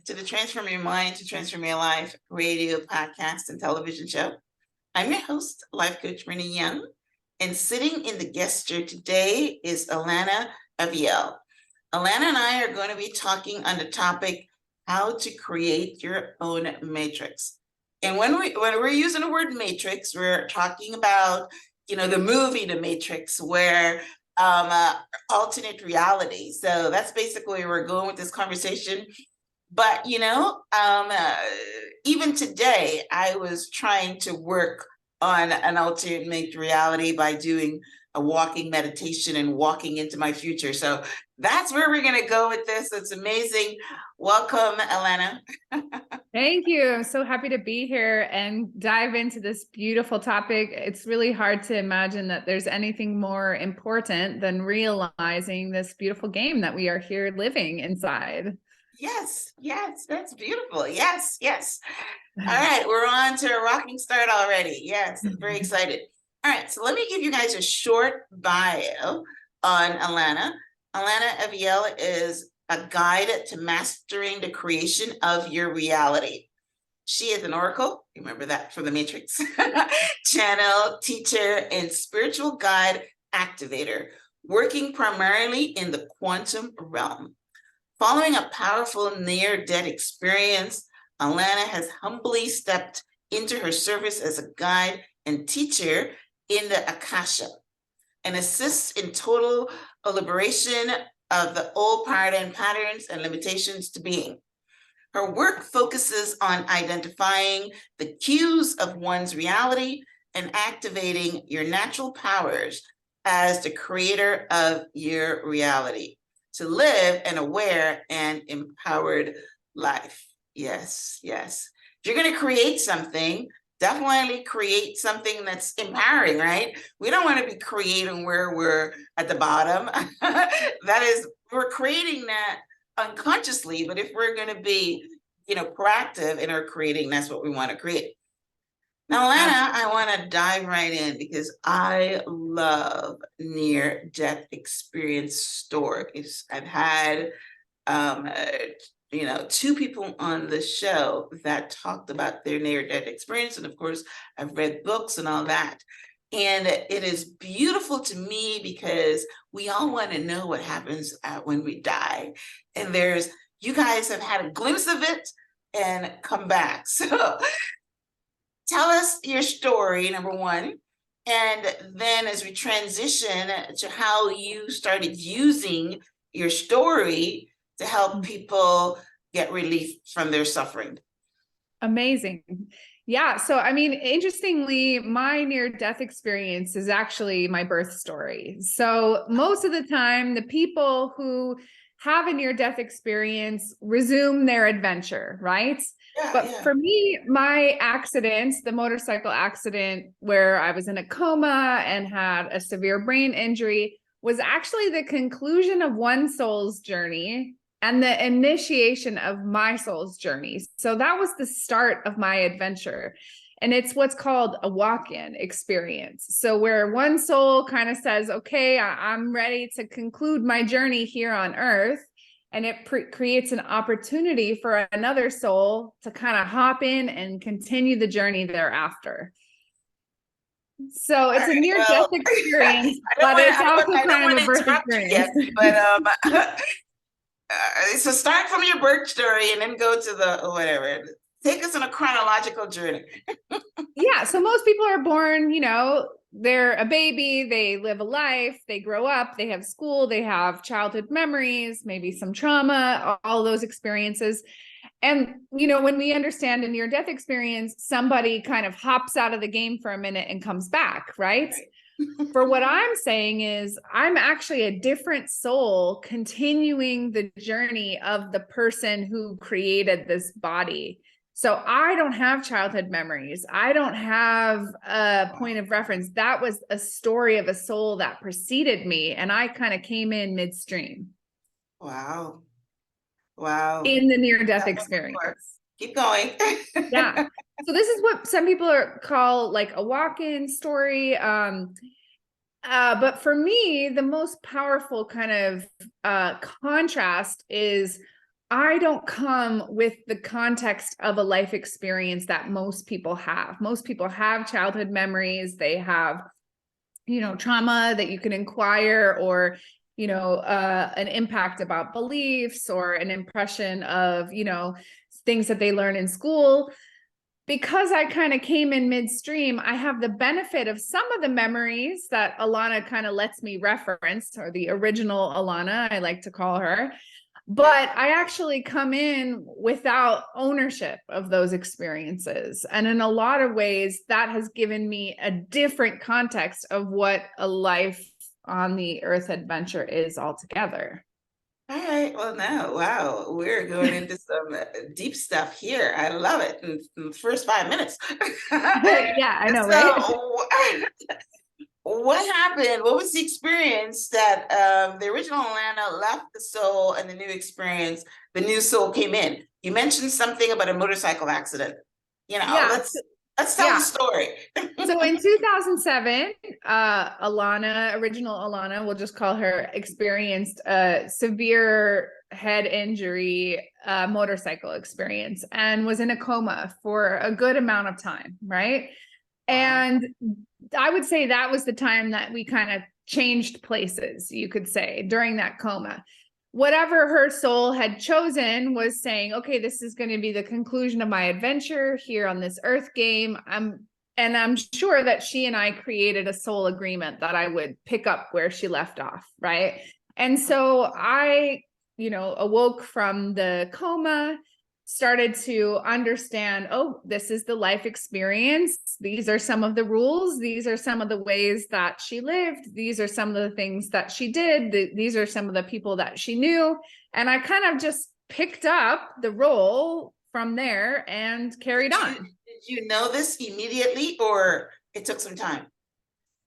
to the Transform Your Mind to Transform Your Life radio, podcast, and television show. I'm your host, Life Coach Renee Young, and sitting in the guest chair today is Alana Aviel. Alana and I are going to be talking on the topic, how to create your own matrix. And when we're using the word matrix, we're talking about, the movie The Matrix, where alternate reality. So that's basically where we're going with this conversation. But, even today, I was trying to work on an alternate reality by doing a walking meditation and walking into my future. So that's where we're going to go with this. It's amazing. Welcome, Alana. Thank you. I'm so happy to be here and dive into this beautiful topic. It's really hard to imagine that there's anything more important than realizing this beautiful game that we are here living inside. Yes, that's beautiful. Yes. All right, we're on to a rocking start already. Yes, I'm very excited. All right, so let me give you guys a short bio on Alana. Alana Aviel is a guide to mastering the creation of your reality. She is an oracle, remember that from The Matrix, channel, teacher, and spiritual guide activator, working primarily in the quantum realm. Following a powerful near-death experience, Alana has humbly stepped into her service as a guide and teacher in the AKIATA and assists in total liberation of the old paradigm patterns and limitations to being. Her work focuses on identifying the cues of one's reality and activating your natural powers as the creator of your reality to live an aware and empowered life. Yes. If you're going to create something, definitely create something that's empowering, right? We don't want to be creating where we're at the bottom. We're creating that unconsciously, but if we're going to be, proactive in our creating, that's what we want to create. Now, Alana, I want to dive right in because I love near-death experience stories. I've had, two people on the show that talked about their near-death experience. And of course, I've read books and all that. And it is beautiful to me because we all want to know what happens when we die. And you guys have had a glimpse of it and come back. So tell us your story, number one. And then as we transition to how you started using your story to help people get relief from their suffering. Amazing. Yeah. So, interestingly, my near-death experience is actually my birth story. So most of the time, the people who have a near-death experience resume their adventure, right? But for me, my accident, the motorcycle accident where I was in a coma and had a severe brain injury, was actually the conclusion of one soul's journey and the initiation of my soul's journey. So that was the start of my adventure. And it's what's called a walk-in experience. So where one soul kind of says, okay, I'm ready to conclude my journey here on Earth. And it creates an opportunity for another soul to kind of hop in and continue the journey thereafter. So it's a near-death experience, but it's also kind of a birth experience. So start from your birth story and then go to the whatever. Take us on a chronological journey. Yeah. So most people are born, they're a baby, they live a life, they grow up, they have school, they have childhood memories, maybe some trauma, all those experiences. And, when we understand a near-death experience, somebody kind of hops out of the game for a minute and comes back, right? For what I'm saying is I'm actually a different soul continuing the journey of the person who created this body. So I don't have childhood memories. I don't have a point of reference. That was a story of a soul that preceded me. And I kind of came in midstream. Wow. In the near-death experience. Keep going. Yeah. So this is what some people call like a walk-in story. But for me, the most powerful kind of contrast is I don't come with the context of a life experience that most people have. Most people have childhood memories. They have, trauma that you can inquire, or, an impact about beliefs, or an impression of, things that they learn in school. Because I kind of came in midstream, I have the benefit of some of the memories that Alana kind of lets me reference, or the original Alana, I like to call her. But I actually come in without ownership of those experiences. And in a lot of ways, that has given me a different context of what a life on the Earth adventure is altogether. All right. Well, now, wow, we're going into some deep stuff here. I love it in the first 5 minutes. Yeah, I know, right? So, what happened? What was the experience that the original Alana left the soul, and the new experience, the new soul came in? You mentioned something about a motorcycle accident. Yeah. Let's tell the Yeah. story. So in 2007, original Alana, we'll just call her, experienced a severe head injury, motorcycle experience, and was in a coma for a good amount of time, right? Wow. And I would say that was the time that we kind of changed places, you could say, during that coma. Whatever her soul had chosen was saying, okay, this is going to be the conclusion of my adventure here on this Earth game. I'm sure that she and I created a soul agreement that I would pick up where she left off, right? And so I, awoke from the coma, started to understand, oh, this is the life experience. These are some of the rules. These are some of the ways that she lived. These are some of the things that she did. These are some of the people that she knew. And I kind of just picked up the role from there and carried on. Did you know this immediately, or it took some time?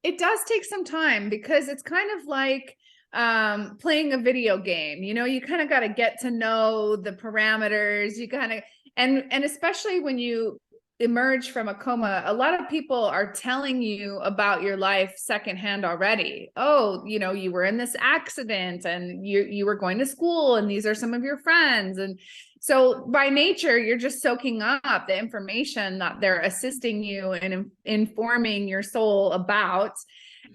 It does take some time, because it's kind of like playing a video game. You kind of got to get to know the parameters. You kind of, and especially when you emerge from a coma, a lot of people are telling you about your life secondhand already. Oh, you were in this accident, and you were going to school, and these are some of your friends. And so by nature, you're just soaking up the information that they're assisting you and informing your soul about.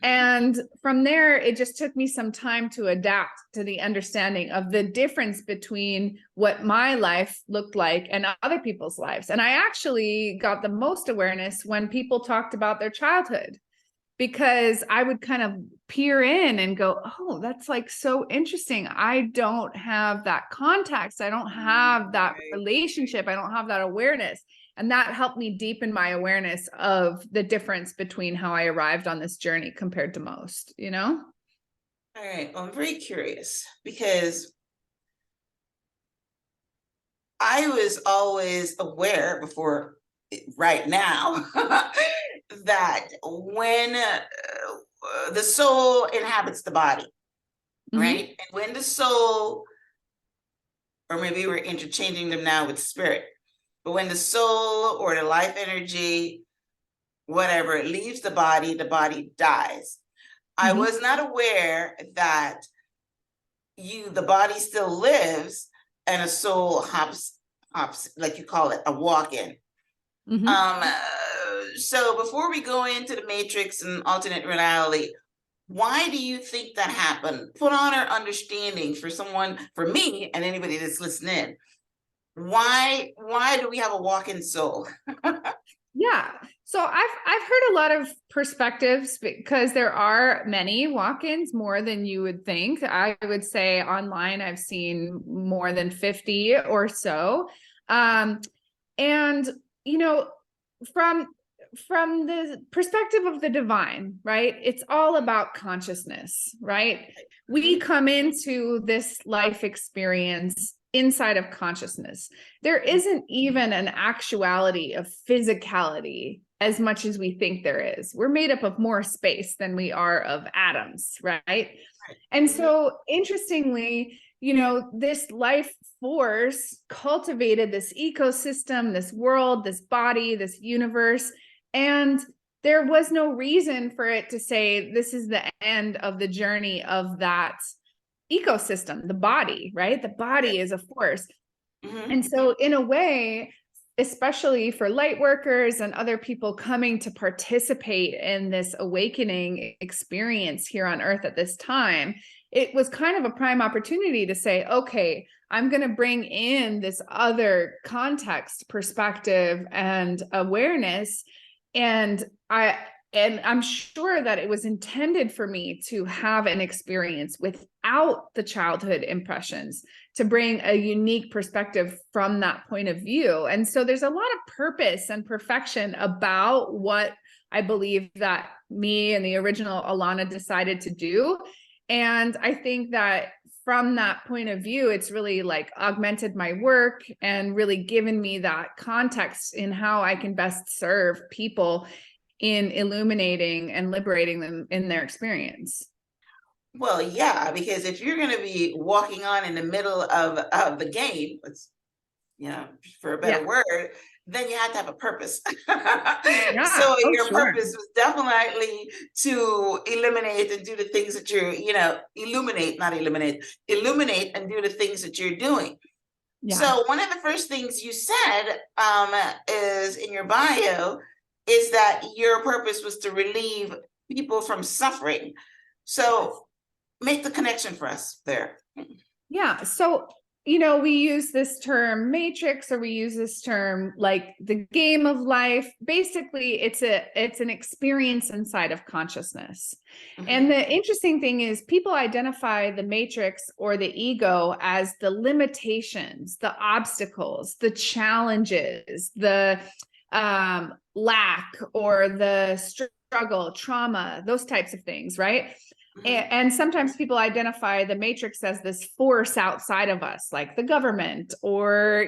And from there, it just took me some time to adapt to the understanding of the difference between what my life looked like and other people's lives. And I actually got the most awareness when people talked about their childhood, because I would kind of peer in and go, oh, that's like so interesting. I don't have that context. I don't have that relationship. I don't have that awareness. And that helped me deepen my awareness of the difference between how I arrived on this journey compared to most, All right. Well, I'm very curious, because I was always aware before right now that when the soul inhabits the body, right? And when the soul, or maybe we're interchanging them now with spirit, but when the soul or the life energy, whatever, it leaves the body dies. I was not aware that the body still lives and a soul hops, like you call it, a walk-in. So before we go into the matrix and alternate reality, why do you think that happened? Put on our understanding for someone, for me and anybody that's listening. Why do we have a walk-in soul? Yeah. So I've heard a lot of perspectives, because there are many walk-ins, more than you would think. I would say online I've seen more than 50 or so. And from the perspective of the divine, right? It's all about consciousness, right? We come into this life experience inside of consciousness. There isn't even an actuality of physicality as much as we think there is. We're made up of more space than we are of atoms, right? And so interestingly, this life force cultivated this ecosystem, this world, this body, this universe, and there was no reason for it to say, this is the end of the journey of that ecosystem, the body, right? The body is a force. Mhm. And so in a way, especially for light workers and other people coming to participate in this awakening experience here on earth at this time, it was kind of a prime opportunity to say, okay, I'm going to bring in this other context, perspective, and awareness. And I'm sure that it was intended for me to have an experience without the childhood impressions, to bring a unique perspective from that point of view. And so there's a lot of purpose and perfection about what I believe that me and the original Alana decided to do. And I think that from that point of view, it's really like augmented my work and really given me that context in how I can best serve people in illuminating and liberating them in their experience. Well, yeah, because if you're going to be walking on in the middle of the game, for a better Yeah. word, then you have to have a purpose. Yeah. So Oh, your sure. purpose was definitely to eliminate and do the things that you're, illuminate, not eliminate, illuminate and do the things that you're doing. Yeah. So one of the first things you said is in your bio is that your purpose was to relieve people from suffering. So make the connection for us there. Yeah. So, we use this term matrix, or we use this term like the game of life. Basically, it's an experience inside of consciousness. Mhm. And the interesting thing is people identify the matrix or the ego as the limitations, the obstacles, the challenges, the lack or the struggle, trauma, those types of things, right? And sometimes people identify the matrix as this force outside of us, like the government or,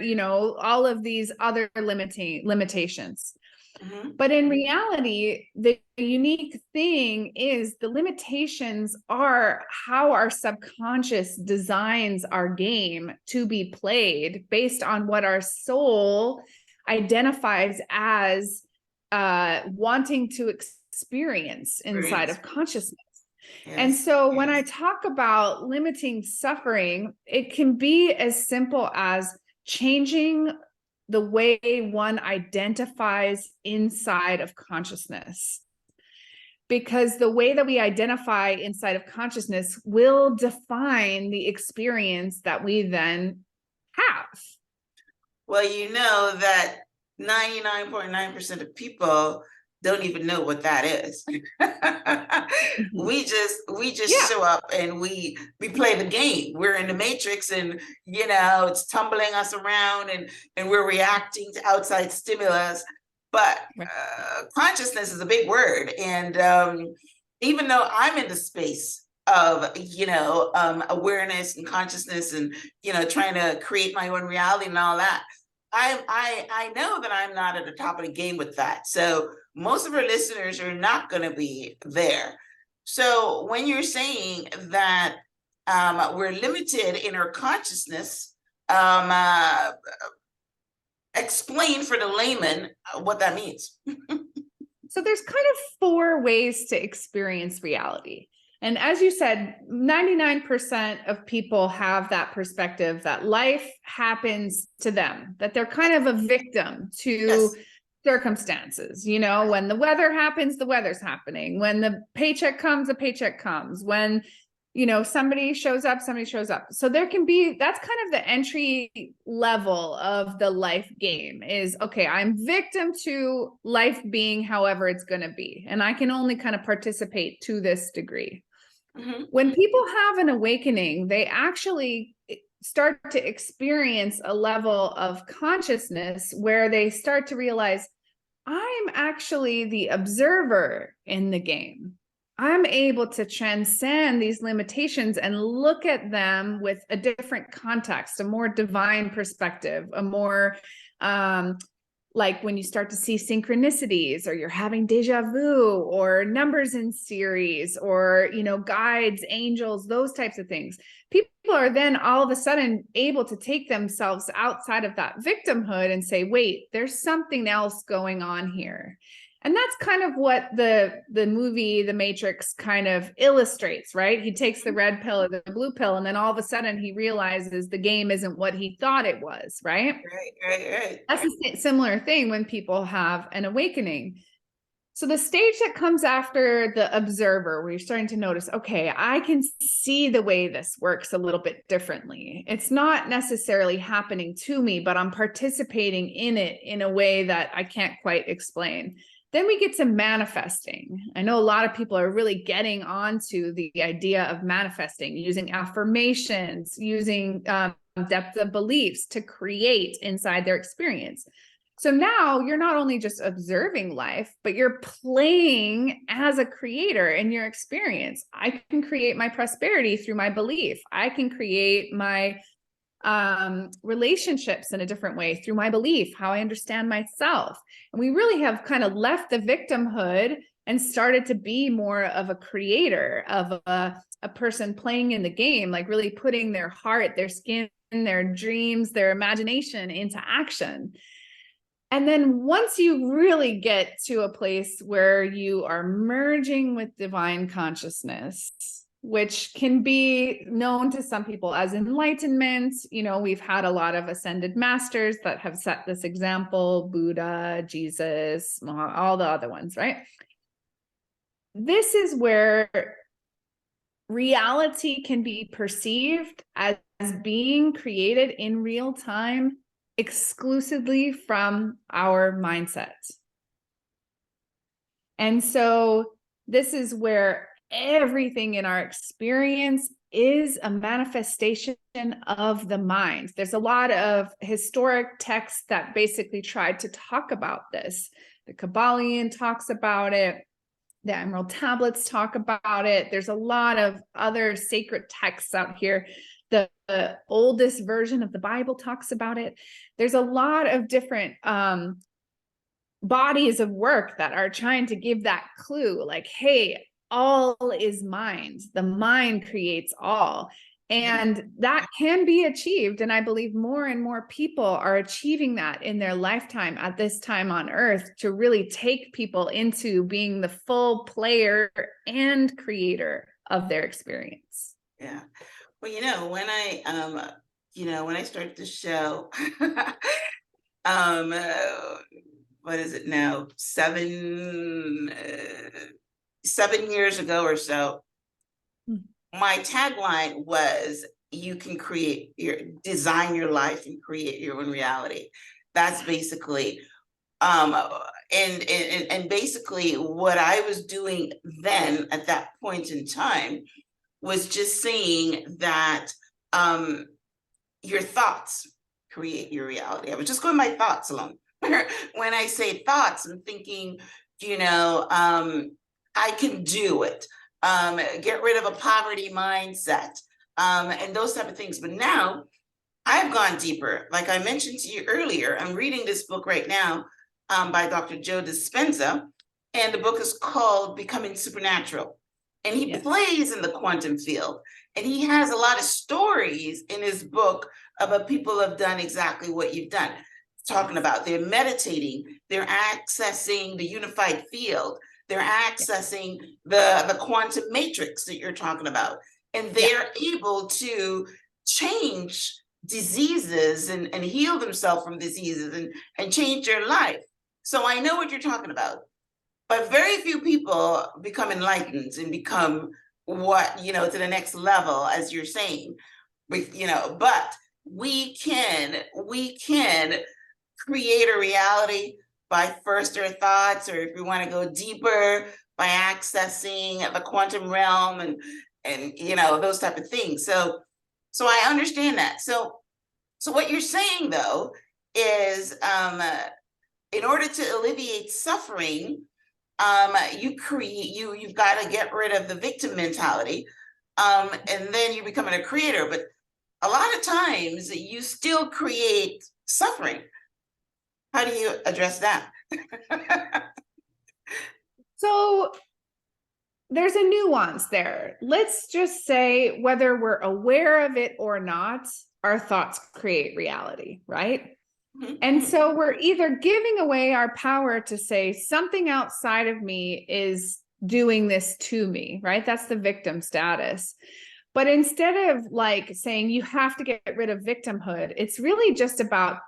all of these other limitations. Mhm. But in reality, the unique thing is the limitations are how our subconscious designs our game to be played based on what our soul identifies as wanting to experience inside of consciousness. And Yes. so when I talk about limiting suffering, it can be as simple as changing the way one identifies inside of consciousness. Because the way that we identify inside of consciousness will define the experience that we then have. Well, you know that 99.9% of people don't even know what that is. We just show up and we play the game. We're in the matrix and it's tumbling us around and we're reacting to outside stimulus. But consciousness is a big word. And even though I'm in the space of awareness and consciousness and trying to create my own reality and all that, I know that I'm not at the top of the game with that. So most of our listeners are not going to be there. So when you're saying that we're limited in our consciousness, explain for the layman what that means. So there's kind of 4 ways to experience reality. And as you said, 99% of people have that perspective that life happens to them, that they're kind of a victim to circumstances. When the weather happens, the weather's happening. When the paycheck comes, the paycheck comes. When somebody shows up. So there can be, that's kind of the entry level of the life game is, okay, I'm victim to life being however it's going to be. And I can only kind of participate to this degree. Mm-hmm. When people have an awakening, they actually start to experience a level of consciousness where they start to realize, I'm actually the observer in the game. I'm able to transcend these limitations and look at them with a different context, a more divine perspective, a more like when you start to see synchronicities or you're having deja vu or numbers in series or, guides, angels, those types of things. People are then all of a sudden able to take themselves outside of that victimhood and say, wait, there's something else going on here. And that's kind of what the movie The Matrix kind of illustrates, right? He takes the red pill or the blue pill, and then all of a sudden he realizes the game isn't what he thought it was, right? Right. That's a similar thing when people have an awakening. So the stage that comes after the observer, where you're starting to notice, okay, I can see the way this works a little bit differently. It's not necessarily happening to me, but I'm participating in it in a way that I can't quite explain. Then we get to manifesting. I know a lot of people are really getting onto the idea of manifesting, using affirmations, using depth of beliefs to create inside their experience. So now you're not only just observing life, but you're playing as a creator in your experience. I can create my prosperity through my belief. I can create my relationships in a different way through my belief, how I understand myself. And we really have kind of left the victimhood and started to be more of a creator, of a person playing in the game, like really putting their heart, their skin, their dreams, their imagination into action. And then once you really get to a place where you are merging with divine consciousness, which can be known to some people as enlightenment, you know, we've had a lot of ascended masters that have set this example, Buddha, Jesus, all the other ones, right? This is where reality can be perceived as being created in real time exclusively from our mindset. And so this is where everything in our experience is a manifestation of the mind. There's a lot of historic texts that basically tried to talk about this. The Kabbalion talks about it. The Emerald Tablets talk about it. There's a lot of other sacred texts out here. The oldest version of the Bible talks about it. There's a lot of different bodies of work that are trying to give that clue, like, hey, all is mind. The mind creates all. And that can be achieved. And I believe more and more people are achieving that in their lifetime at this time on earth, to really take people into being the full player and creator of their experience. Yeah. Well, when I started the show, what is it now? 7 years ago or so, my tagline was, you can design your life and create your own reality. That's basically, and basically what I was doing then at that point in time was just saying that your thoughts create your reality. I was just going my thoughts alone. When I say thoughts, I'm thinking, I can do it. Get rid of a poverty mindset, and those type of things. But now I've gone deeper. Like I mentioned to you earlier, I'm reading this book right now by Dr. Joe Dispenza, and the book is called Becoming Supernatural. And he plays in the quantum field. And he has a lot of stories in his book about people who have done exactly what you've done. Talking about, they're meditating, they're accessing the unified field, they're accessing the quantum matrix that you're talking about. And they're able to change diseases and heal themselves from diseases and change their life. So I know what you're talking about. But very few people become enlightened and become to the next level, as you're saying. But we can create a reality by first our thoughts, or if we want to go deeper, by accessing the quantum realm and those type of things. So I understand that. So what you're saying though is, in order to alleviate suffering, you've got to get rid of the victim mentality, and then you're becoming a creator. But a lot of times you still create suffering. How do you address that? So there's a nuance there. Let's just say, whether we're aware of it or not, our thoughts create reality, right? And so we're either giving away our power to say something outside of me is doing this to me, right? That's the victim status. But instead of like saying you have to get rid of victimhood, it's really just about,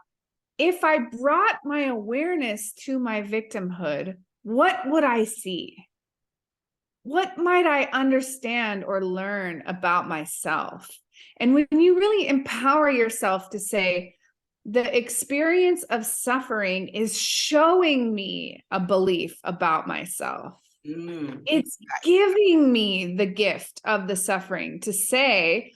if I brought my awareness to my victimhood, what would I see? What might I understand or learn about myself? And when you really empower yourself to say, the experience of suffering is showing me a belief about myself. It's giving me the gift of the suffering to say,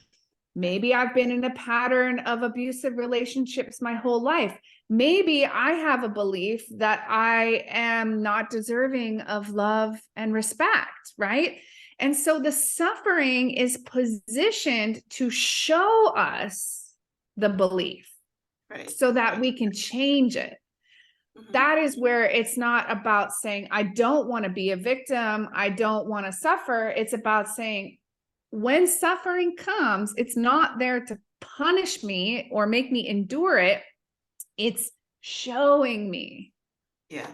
maybe I've been in a pattern of abusive relationships my whole life. Maybe I have a belief that I am not deserving of love and respect, right? And so the suffering is positioned to show us the belief, right, so that we can change it. That is where it's not about saying, I don't want to be a victim, I don't want to suffer. It's about saying, when suffering comes, it's not there to punish me or make me endure it. It's showing me. Yeah,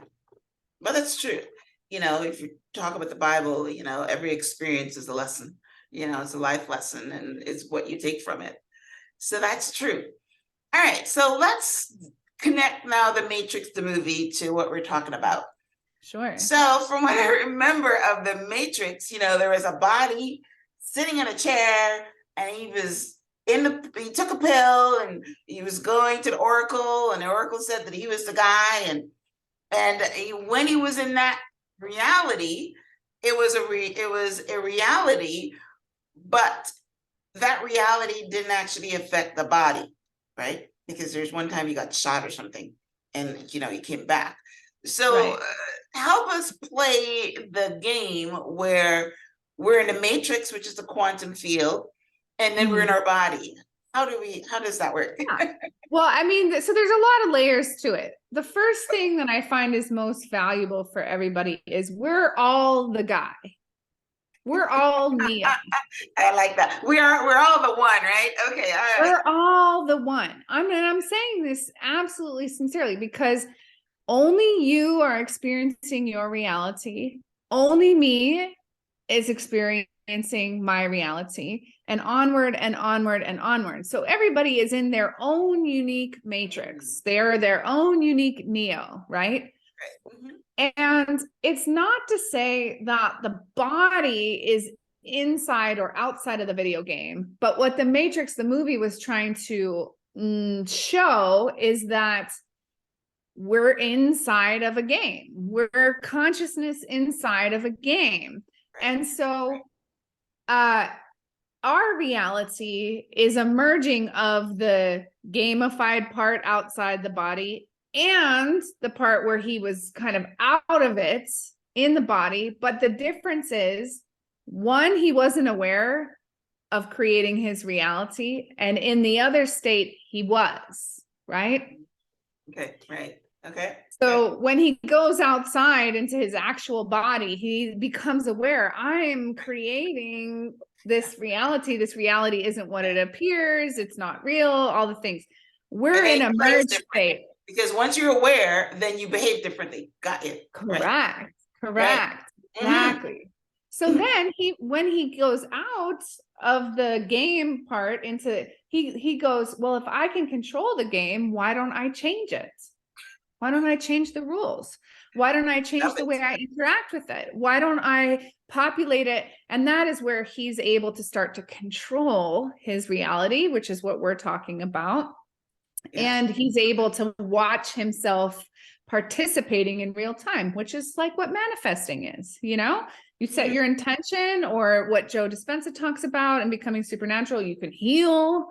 but that's true. You know, if you talk about the Bible, you know, every experience is a lesson. You know, it's a life lesson, and it's what you take from it. So that's true. All right, so let's connect now the Matrix, the movie, to what we're talking about. Sure. So from what I remember of the Matrix, you know, there was a body sitting in a chair, and he took a pill, and he was going to the Oracle, and the Oracle said that he was the guy, and when he was in that reality, it was a reality, but that reality didn't actually affect the body, right? Because there's one time he got shot or something, and you know, he came back. So right. Help us play the game where we're in the Matrix, which is the quantum field, and then we're in our body. How does that work? Yeah. Well, I mean, so there's a lot of layers to it. The first thing that I find is most valuable for everybody is we're all the guy. We're all Neo. I like that. We're all the one, right? Okay, all right. We're all the one. I'm saying this absolutely sincerely, because only you are experiencing your reality. Only me is experiencing my reality, and onward and onward and onward. So everybody is in their own unique matrix. They are their own unique Neo, right? And it's not to say that the body is inside or outside of the video game, but what the Matrix, the movie, was trying to show is that we're inside of a game. We're consciousness inside of a game. And so our reality is a merging of the gamified part outside the body and the part where he was kind of out of it in the body. But the difference is, one, he wasn't aware of creating his reality, and in the other state, he was, right? Okay, right. Okay. So when he goes outside into his actual body, he becomes aware, I'm creating this reality. This reality isn't what it appears. It's not real, all the things. We're in a merged state. Because once you're aware, then you behave differently. Got it. Correct. Right. Correct. Right. Exactly. So then when he goes out of the game part into, he goes, well, if I can control the game, why don't I change it? Why don't I change the rules? Why don't I change the way I interact with it? Why don't I populate it? And that is where he's able to start to control his reality, which is what we're talking about. Yeah. And he's able to watch himself participating in real time, which is like what manifesting is. You know, you set your intention, or what Joe Dispenza talks about, and becoming supernatural, you can heal,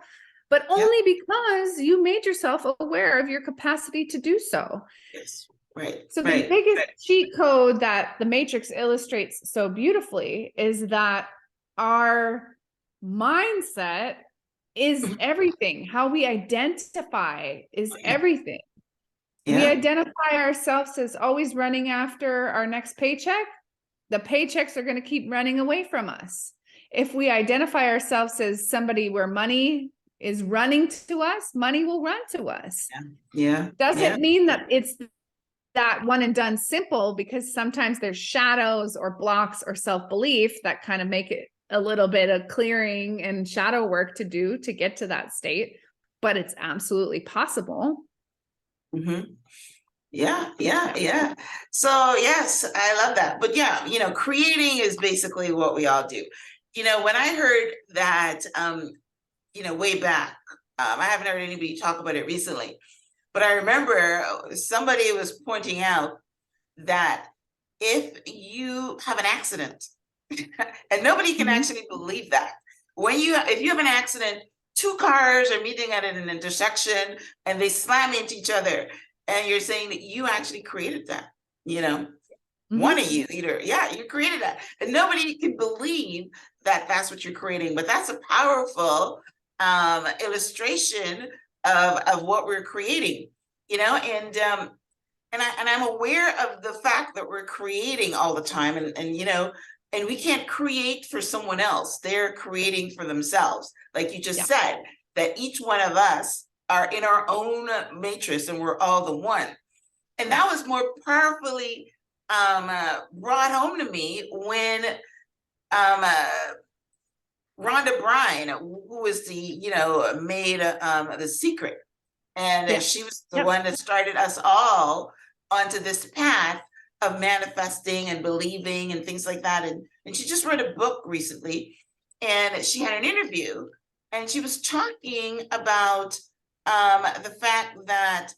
but only because you made yourself aware of your capacity to do so. Yes. Right. So the biggest cheat code that the Matrix illustrates so beautifully is that our mindset is everything. How we identify is everything. Yeah. We identify ourselves as always running after our next paycheck. The paychecks are going to keep running away from us. If we identify ourselves as somebody where money is running to us, money will run to us. Yeah. Doesn't mean that it's that one and done simple, because sometimes there's shadows or blocks or self-belief that kind of make it a little bit of clearing and shadow work to do to get to that state, but it's absolutely possible. Mm-hmm. Yeah. So yes, I love that. But yeah, creating is basically what we all do. When I heard that, way back, I haven't heard anybody talk about it recently, but I remember somebody was pointing out that if you have an accident, and nobody can actually believe that, if you have an accident, two cars are meeting at an intersection and they slam into each other, and you're saying that you actually created that, one of you you created that, and nobody can believe that that's what you're creating. But that's a powerful illustration of what we're creating, and I'm aware of the fact that we're creating all the time, and we can't create for someone else. They're creating for themselves. Like you just said, that each one of us are in our own matrix and we're all the one. And that was more powerfully brought home to me when Rhonda Bryan, who was made The Secret. And she was the one that started us all onto this path of manifesting and believing and things like that. And she just wrote a book recently, and she had an interview, and she was talking about the fact that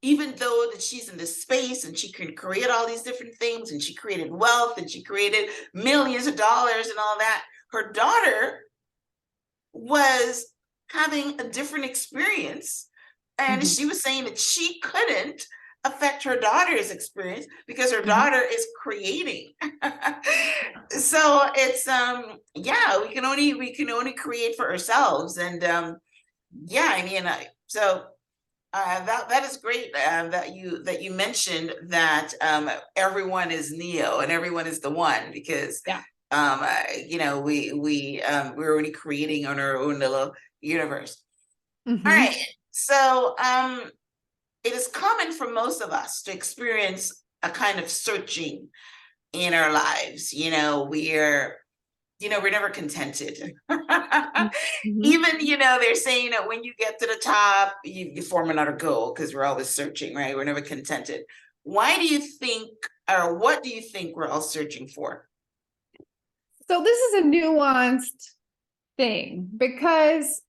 even though that she's in this space and she can create all these different things, and she created wealth and she created millions of dollars and all that, her daughter was having a different experience. And she was saying that she couldn't affect her daughter's experience because her daughter is creating. So it's we can only create for ourselves. And so that is great that you mentioned that everyone is Neo and everyone is the one, because we're only creating on our own little universe. All right. So it is common for most of us to experience a kind of searching in our lives. We're never contented. Even, they're saying that when you get to the top, you form another goal, because we're always searching, right? We're never contented. Why do you think, or what do you think we're all searching for? So this is a nuanced thing, because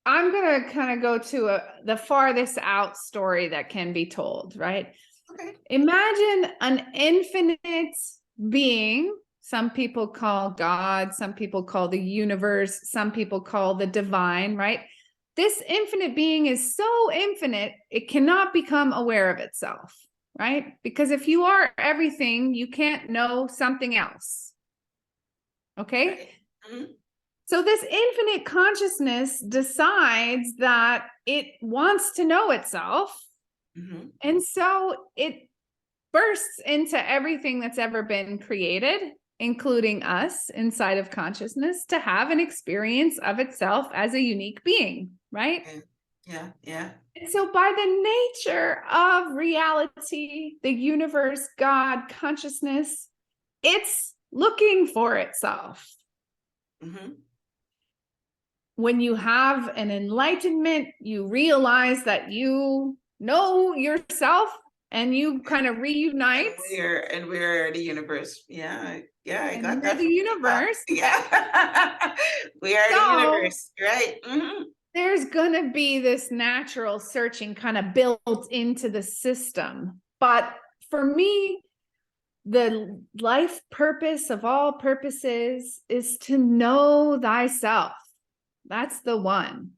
I'm going to kind of go to the farthest out story that can be told, right? Okay. Imagine an infinite being. Some people call God, some people call the universe, some people call the divine, right? This infinite being is so infinite, it cannot become aware of itself, right? Because if you are everything, you can't know something else. Okay? Right. So this infinite consciousness decides that it wants to know itself. And so it bursts into everything that's ever been created, including us inside of consciousness, to have an experience of itself as a unique being, right? Yeah. And so by the nature of reality, the universe, God, consciousness, it's looking for itself. When you have an enlightenment, you realize that you know yourself and you kind of reunite. And we're the universe. Yeah, I got that. The universe. Yeah. We are the universe, right? There's going to be this natural searching kind of built into the system. But for me, the life purpose of all purposes is to know thyself. That's the one.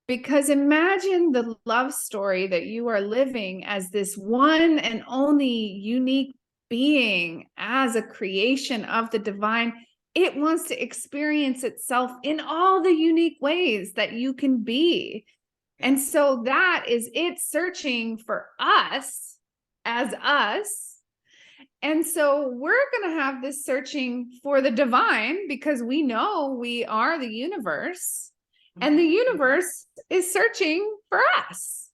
Because imagine the love story that you are living as this one and only unique being, as a creation of the divine. It wants to experience itself in all the unique ways that you can be. And so that is it searching for us as us. And so we're going to have this searching for the divine, because we know we are the universe. and the universe is searching for us.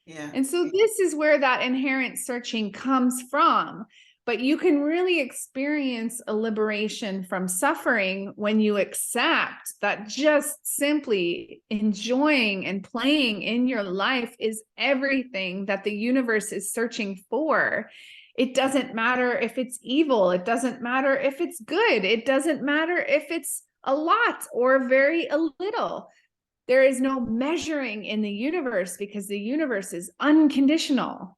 Yeah. And so this is where that inherent searching comes from. But you can really experience a liberation from suffering when you accept that just simply enjoying and playing in your life is everything that the universe is searching for. It doesn't matter if it's evil. It doesn't matter if it's good. It doesn't matter if it's a lot or very a little. There is no measuring in the universe because the universe is unconditional.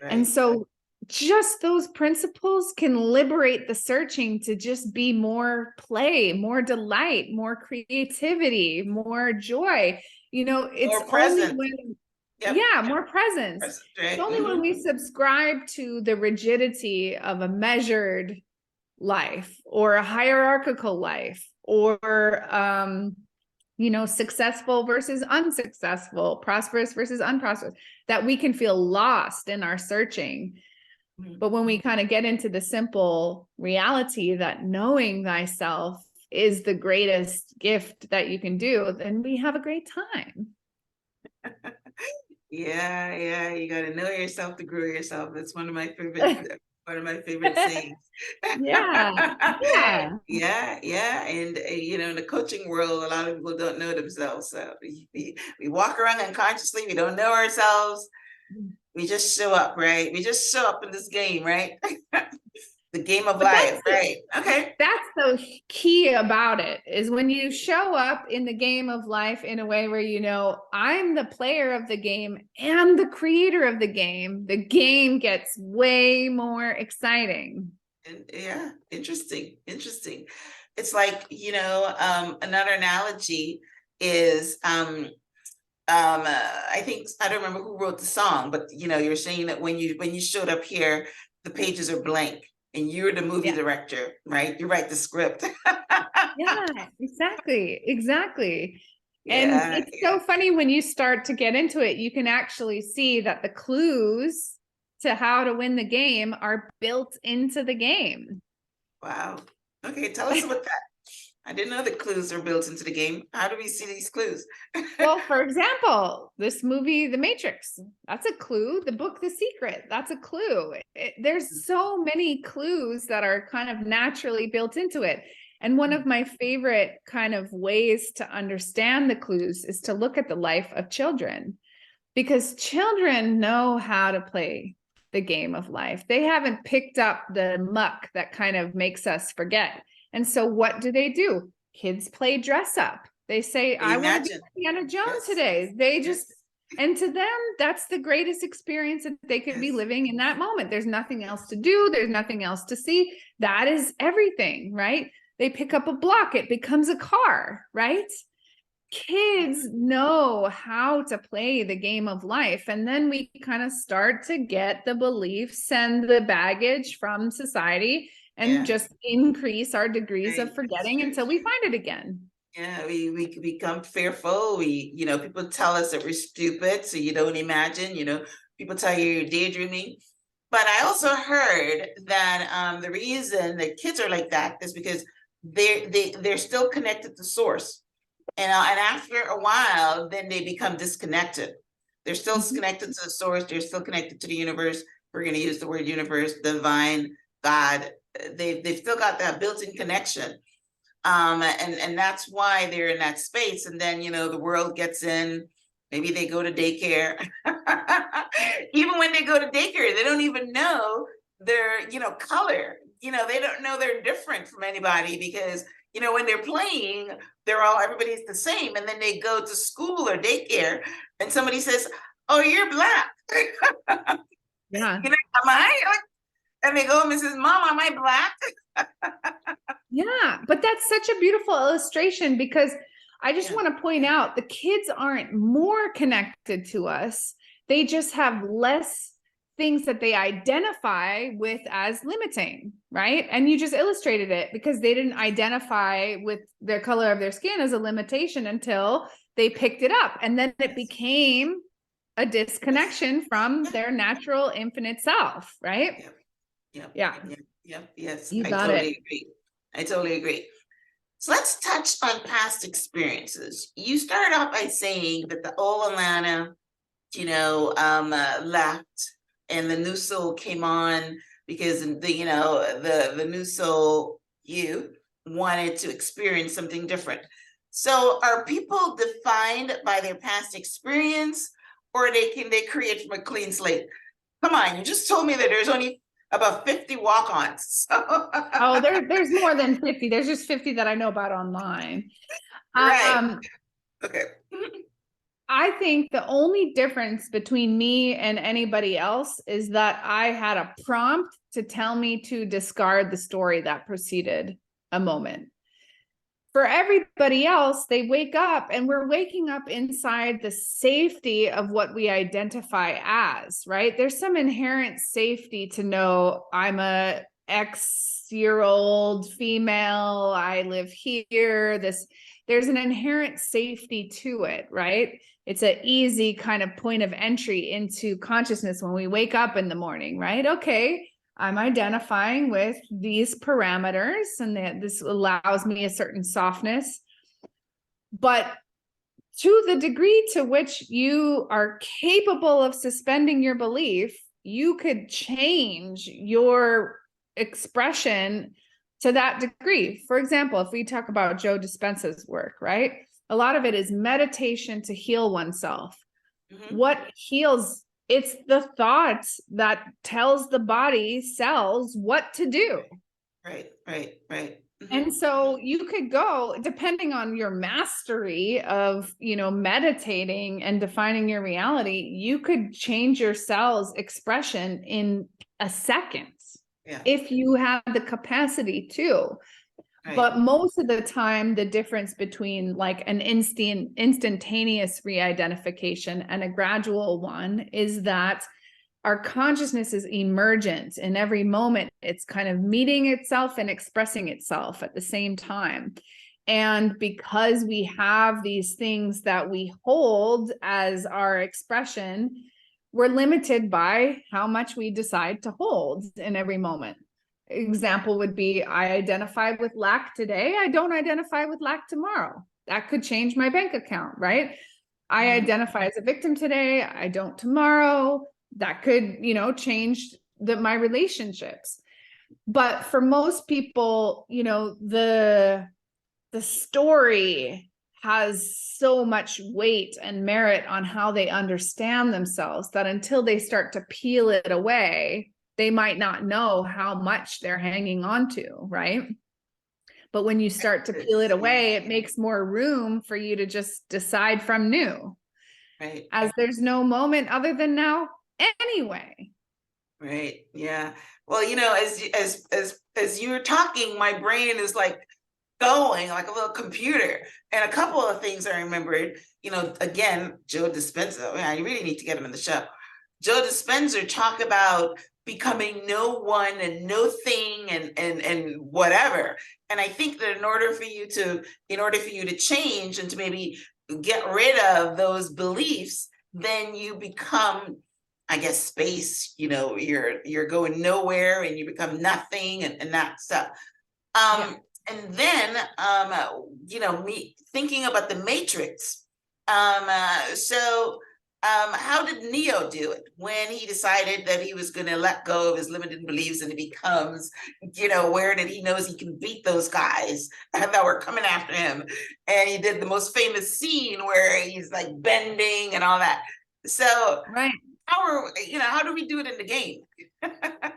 Right. And so just those principles can liberate the searching to just be more play, more delight, more creativity, more joy. You know, it's More present. only when, Yep. yeah, more presence. Present, right? It's only when we subscribe to the rigidity of a measured life or a hierarchical life or, you know, successful versus unsuccessful, prosperous versus unprosperous, that we can feel lost in our searching. But when we kind of get into the simple reality that knowing thyself is the greatest gift that you can do, then we have a great time. Yeah, you got to know yourself to grow yourself. That's one of my favorite sayings. Yeah. Yeah. And you know, in the coaching world, a lot of people don't know themselves. So we walk around unconsciously. We don't know ourselves. We just show up, right? We just show up in this game, right? The game of life, right? Okay. That's the key about it, is when you show up in the game of life in a way where, you know, I'm the player of the game and the creator of the game gets way more exciting. And yeah, interesting. It's like, you know, another analogy is I think, I don't remember who wrote the song, but you know, you're saying that when you showed up here, the pages are blank and you're the movie director, right? You write the script. Yeah, exactly. Yeah, And it's so funny when you start to get into it, you can actually see that the clues to how to win the game are built into the game. Wow. Okay, tell us about that. I didn't know the clues are built into the game. How do we see these clues? Well, for example, this movie, The Matrix, that's a clue. The book, The Secret, that's a clue. There's so many clues that are kind of naturally built into it. And one of my favorite kind of ways to understand the clues is to look at the life of children, because children know how to play the game of life. They haven't picked up the muck that kind of makes us forget. And so what do? Kids play dress up. They say, I want to be Indiana Jones today. They just, and to them, that's the greatest experience that they could be living in that moment. There's nothing else to do. There's nothing else to see. That is everything, right? They pick up a block, it becomes a car, right? Kids know how to play the game of life. And then we kind of start to get the beliefs and the baggage from society and just increase our degrees of forgetting until we find it again. Yeah, we become fearful. You know, people tell us that we're stupid, so you don't imagine, you know, people tell you you're daydreaming. But I also heard that the reason that kids are like that is because they're still connected to source. And after a while, then they become disconnected. They're still connected to the source. They're still connected to the universe. We're going to use the word universe, divine, God. They've still got that built-in connection. And that's why they're in that space. And then, you know, the world gets in, maybe they go to daycare. Even when they go to daycare, they don't even know their, you know, color. You know, they don't know they're different from anybody because, you know, when they're playing, everybody's the same. And then they go to school or daycare and somebody says, oh, you're black. Yeah. You know, am I? And they go home and says, Mom, am I black? Yeah, but that's such a beautiful illustration, because I just want to point out the kids aren't more connected to us. They just have less things that they identify with as limiting, right? And you just illustrated it because they didn't identify with the color of their skin as a limitation until they picked it up. And then it became a disconnection from their natural infinite self, right? Yep. Yeah. Yes, You I got totally it. agree. I totally agree. So let's touch on past experiences. You started off by saying that the old Alana, left, and the new soul came on because the new soul you wanted to experience something different. So are people defined by their past experience, or can they create from a clean slate? Come on, you just told me that there's only about 50 walk-ons. Oh, there's more than 50. There's just 50 that I know about online. Right. Okay. I think the only difference between me and anybody else is that I had a prompt to tell me to discard the story that preceded a moment. For everybody else, they wake up and we're waking up inside the safety of what we identify as, right? There's some inherent safety to know I'm a X-year-old female, I live here, there's an inherent safety to it, right? It's an easy kind of point of entry into consciousness when we wake up in the morning, right? Okay, I'm identifying with these parameters, and that this allows me a certain softness. But to the degree to which you are capable of suspending your belief, you could change your expression to that degree. For example, if we talk about Joe Dispenza's work, right? A lot of it is meditation to heal oneself. Mm-hmm. What heals? It's the thought that tells the body cells what to do. Right. Mm-hmm. And so you could go, depending on your mastery of, meditating and defining your reality, you could change your cell's expression in a second. Yeah. If you have the capacity to. Right. But most of the time, the difference between like an instantaneous re-identification and a gradual one is that our consciousness is emergent. In every moment, it's kind of meeting itself and expressing itself at the same time. And because we have these things that we hold as our expression, we're limited by how much we decide to hold in every moment. Example would be, I identify with lack today. I don't identify with lack tomorrow. That could change my bank account, right? I identify as a victim today. I don't tomorrow. That could, change my relationships. But for most people, the story has so much weight and merit on how they understand themselves that until they start to peel it away, they might not know how much they're hanging on to, right? But when you start to peel it away, it makes more room for you to just decide from new. Right. As there's no moment other than now anyway. Right. Yeah. Well, as you were talking, my brain is like going like a little computer. And a couple of things I remembered, again, Joe Dispenza, I really need to get him in the show. Joe Dispenza talk about becoming no one and no thing and whatever. And I think that in order for you to change and to maybe get rid of those beliefs, then you become, I guess, space, you're going nowhere and you become nothing and that stuff. And then, me thinking about the Matrix. How did Neo do it when he decided that he was going to let go of his limited beliefs and he becomes, where that he knows he can beat those guys that were coming after him? And he did the most famous scene where he's like bending and all that. So, right. How do we do it in the game?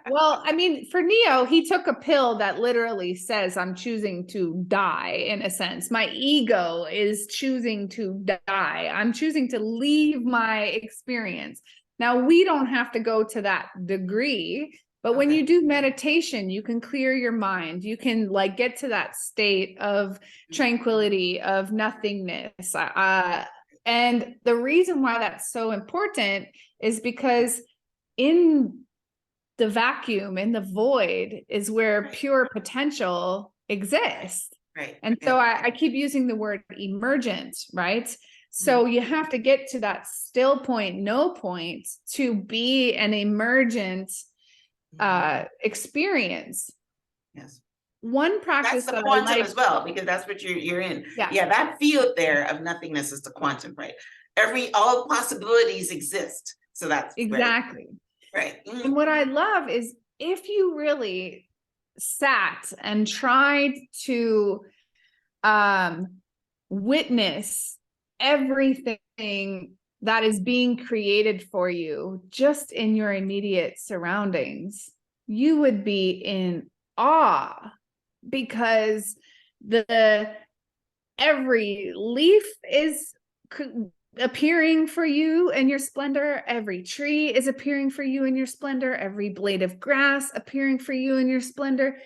Well, I mean, for Neo, he took a pill that literally says, I'm choosing to die, in a sense. My ego is choosing to die. I'm choosing to leave my experience. Now, we don't have to go to that degree, but when you do meditation, you can clear your mind. You can get to that state of tranquility, of nothingness. And the reason why that's so important is because in the vacuum, in the void, is where pure potential exists. Right. And so I keep using the word emergent, right? So you have to get to that still point, no point, to be an emergent experience. Yes. one That's practice the that I quantum like, as well, because that's what you're in. yeah, Yeah, that field there of nothingness is the quantum, right? All possibilities exist. So that's right, exactly. right. And what I love is if you really sat and tried to witness everything that is being created for you just in your immediate surroundings, you would be in awe, because the every leaf is appearing for you in your splendor, every tree is appearing for you in your splendor, every blade of grass appearing for you in your splendor.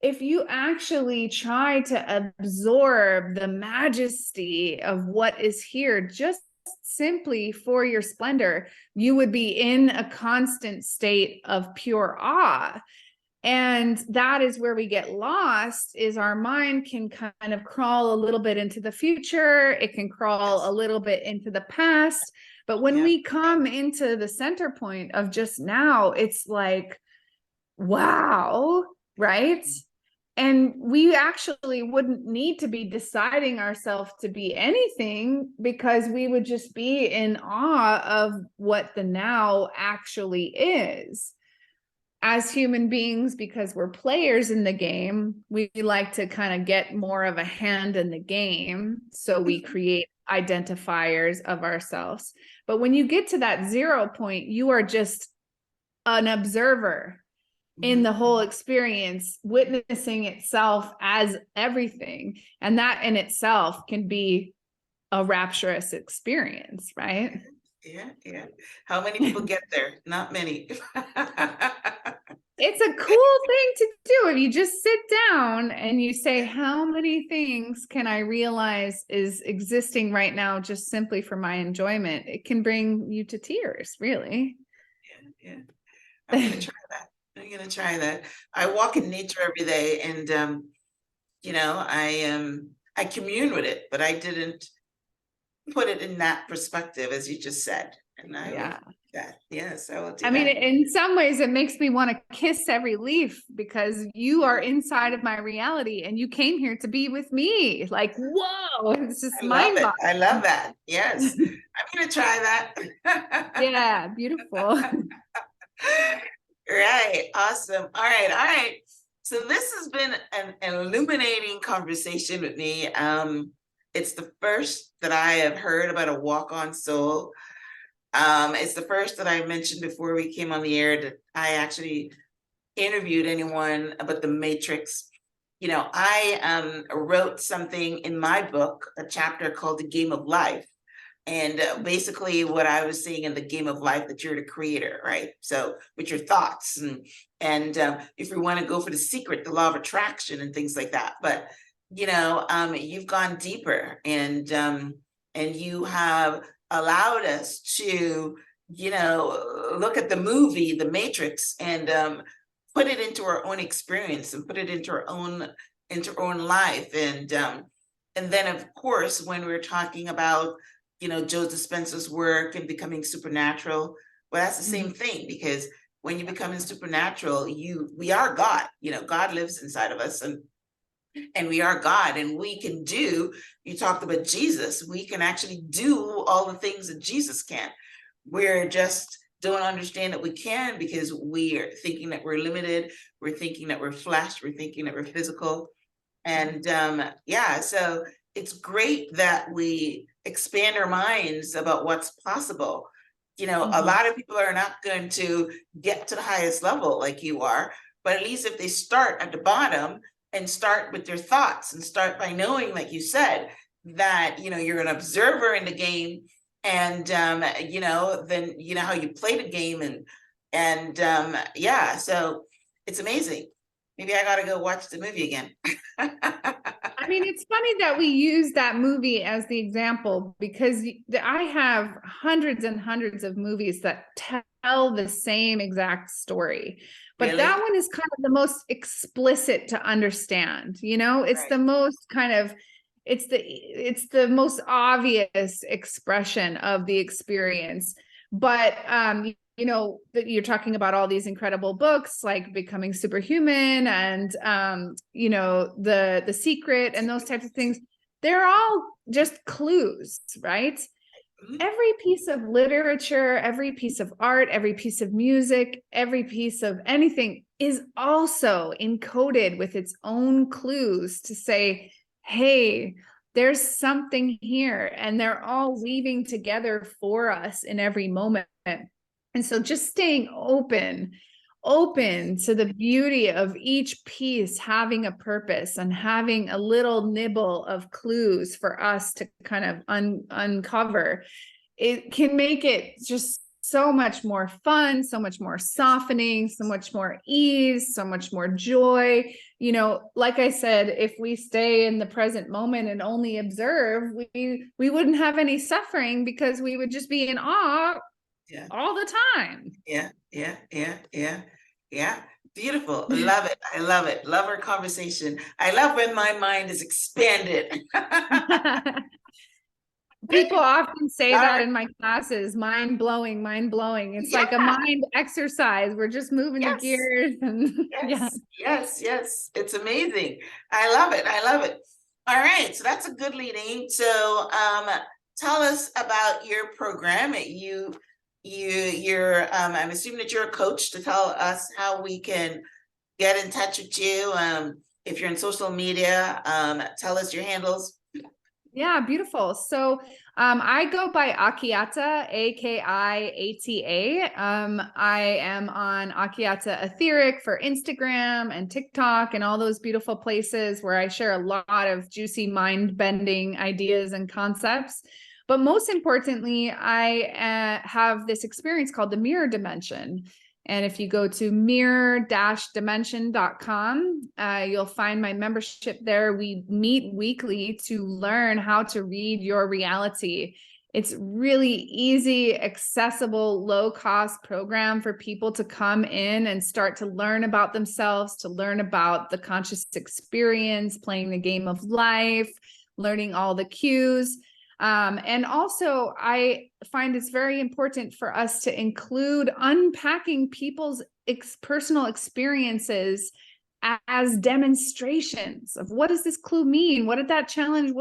If you actually try to absorb the majesty of what is here just simply for your splendor, you would be in a constant state of pure awe. And that is where we get lost, is our mind can kind of crawl a little bit into the future. It can crawl a little bit into the past. But when we come into the center point of just now, it's like, wow, right? And we actually wouldn't need to be deciding ourselves to be anything, because we would just be in awe of what the now actually is. As human beings, because we're players in the game, we like to kind of get more of a hand in the game. So we create identifiers of ourselves. But when you get to that 0 point, you are just an observer in the whole experience, witnessing itself as everything. And that in itself can be a rapturous experience, right? Yeah. How many people get there? Not many. It's a cool thing to do if you just sit down and you say, how many things can I realize is existing right now just simply for my enjoyment? It can bring you to tears, really. Yeah. I'm gonna try that. I walk in nature every day, and I commune with it, but I didn't put it in that perspective as you just said. And I will do that. Yes, I will do I mean, that. in some ways, it makes me want to kiss every leaf, because you are inside of my reality and you came here to be with me. Like, whoa, it's just I love it. I love mind-boggling. that. Yes. I'm gonna try that. Yeah, beautiful. Right. Awesome. All right. So this has been an illuminating conversation with me. It's the first that I have heard about a walk-on soul. It's the first that I mentioned before we came on the air that I actually interviewed anyone about the Matrix. I wrote something in my book, a chapter called The Game of Life. And basically what I was saying in the game of life, that you're the creator, right? So with your thoughts and if we want to go for the secret, the law of attraction and things like that. But you've gone deeper, and you have allowed us to look at the movie The Matrix, and put it into our own experience, and put it into our own life. And then of course when we're talking about Joe Dispenza's work and becoming supernatural, well, that's the same thing, because when you become supernatural, we are God. God lives inside of us, and we are God, and we can do, you talked about Jesus, we can actually do all the things that Jesus can. We're just don't understand that we can, because we are thinking that we're limited, we're thinking that we're flesh, we're thinking that we're physical. And so it's great that we expand our minds about what's possible. A lot of people are not going to get to the highest level like you are, but at least if they start at the bottom and start with their thoughts, and start by knowing, like you said, that you're an observer in the game, and then how you play the game, and so it's amazing. Maybe I gotta go watch the movie again. I mean, it's funny that we use that movie as the example, because I have hundreds and hundreds of movies that tell the same exact story. But Really? that one is kind of the most explicit to understand. It's the most kind of, it's the most obvious expression of the experience. But you know, that you're talking about all these incredible books like Becoming Superhuman and, you know, the Secret and those types of things, they're all just clues, right? Every piece of literature, every piece of art, every piece of music, every piece of anything is also encoded with its own clues to say, hey, there's something here, and they're all weaving together for us in every moment. And so just staying open to the beauty of each piece having a purpose and having a little nibble of clues for us to kind of uncover, it can make it just so much more fun, so much more softening, so much more ease, so much more joy. You know, like I said, if we stay in the present moment and only observe, we wouldn't have any suffering because we would just be in awe all the time. Yeah. Beautiful. I love it. I love it. Love our conversation. I love when my mind is expanded. People often say that in my classes, mind blowing, mind blowing. It's like a mind exercise. We're just moving the gears. And yes. It's amazing. I love it. I love it. All right. So that's a good leading. So tell us about your program. You're I'm assuming that you're a coach, to tell us how we can get in touch with you. If you're in social media, tell us your handles. Yeah, beautiful. So I go by AKIATA, AKIATA. I am on AKIATA Etheric for Instagram and TikTok and all those beautiful places where I share a lot of juicy mind-bending ideas and concepts. But most importantly, I have this experience called the mirror dimension. And if you go to mirror-dimension.com, you'll find my membership there. We meet weekly to learn how to read your reality. It's really easy, accessible, low-cost program for people to come in and start to learn about themselves, to learn about the conscious experience, playing the game of life, learning all the cues. And also, I find it's very important for us to include unpacking people's personal experiences as demonstrations of what does this clue mean? What was that challenge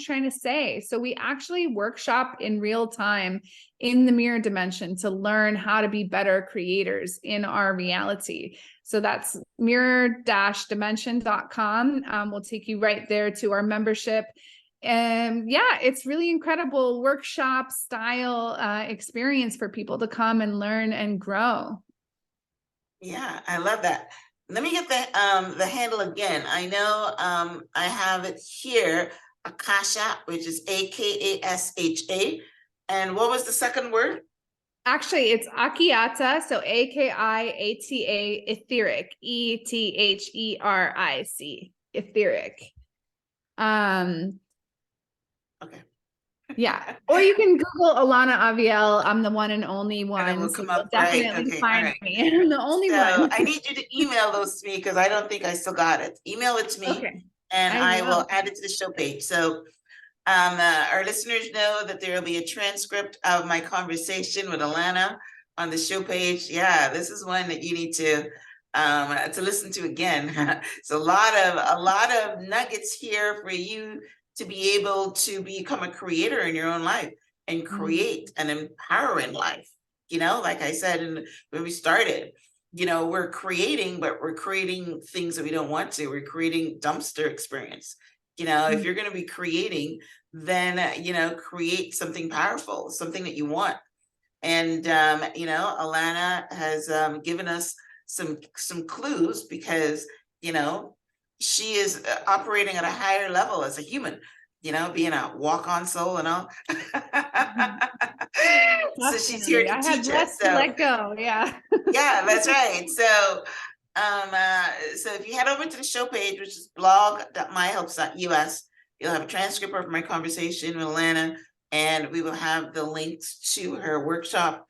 trying to say? So we actually workshop in real time in the mirror dimension to learn how to be better creators in our reality. So that's mirror-dimension.com. We'll take you right there to our membership. And yeah, it's really incredible workshop style experience for people to come and learn and grow. Yeah, I love that. Let me get the handle again. I know I have it here, Akasha, which is AKASHA. And what was the second word? Actually, it's AKIATA, so AKIATA Etheric, ETHERIC, Etheric. Okay. Yeah, or you can Google Alana Aviel. I'm the one and only one. And it will so come up, you'll definitely Okay, find me. I'm the only so one. I need you to email those to me because I don't think I still got it. Email it to me, Okay. and I will add it to the show page. So our listeners know that there will be a transcript of my conversation with Alana on the show page. Yeah, this is one that you need to listen to again. It's a lot of nuggets here for you to be able to become a creator in your own life and create an empowering life. You know, like I said when we started, you know, we're creating, but we're creating things that we don't want to. We're creating dumpster experience. You know, if you're going to be creating, then, you know, create something powerful, something that you want. And, you know, Alana has given us some clues because, you know, she is operating at a higher level as a human, you know, being a walk-on soul and all. So she's here to teach us. So let go. Yeah. Yeah, that's right. So so if you head over to the show page, which is blog.myhelps.us, you'll have a transcript of my conversation with Alana, and we will have the links to her workshop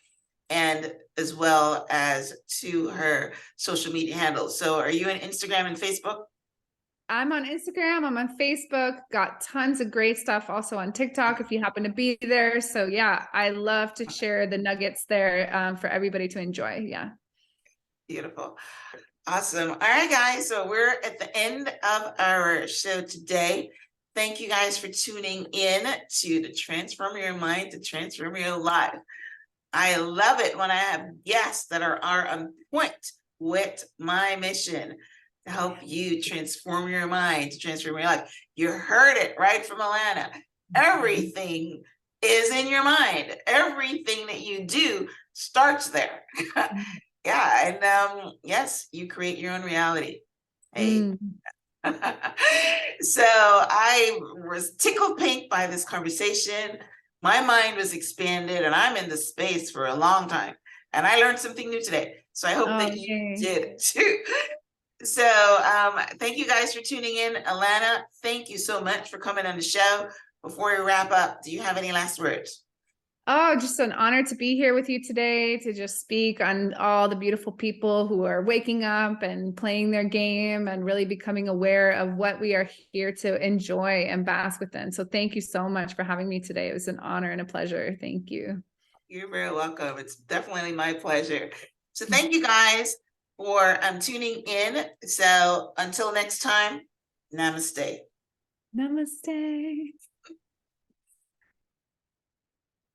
and as well as to her social media handles. So are you on Instagram and Facebook? I'm on Instagram, I'm on Facebook, got tons of great stuff also on TikTok if you happen to be there. So yeah, I love to share the nuggets there for everybody to enjoy. Yeah. Beautiful. Awesome. All right, guys. So we're at the end of our show today. Thank you guys for tuning in to the Transform Your Mind to Transform Your Life. I love it when I have guests that are on point with my mission to help you transform your mind, to transform your life. You heard it right from Alana. Everything is in your mind. Everything that you do starts there. Yeah, and yes, you create your own reality. Hey. So I was tickled pink by this conversation. My mind was expanded, and I'm in the space for a long time. And I learned something new today. So I hope that you did too. So thank you guys for tuning in. Alana, thank you so much for coming on the show. Before we wrap up, do you have any last words? Oh, just an honor to be here with you today, to just speak on all the beautiful people who are waking up and playing their game and really becoming aware of what we are here to enjoy and bask within. So thank you so much for having me today. It was an honor and a pleasure. Thank you. You're very welcome. It's definitely my pleasure. So thank you guys for tuning in. So until next time, namaste. Namaste.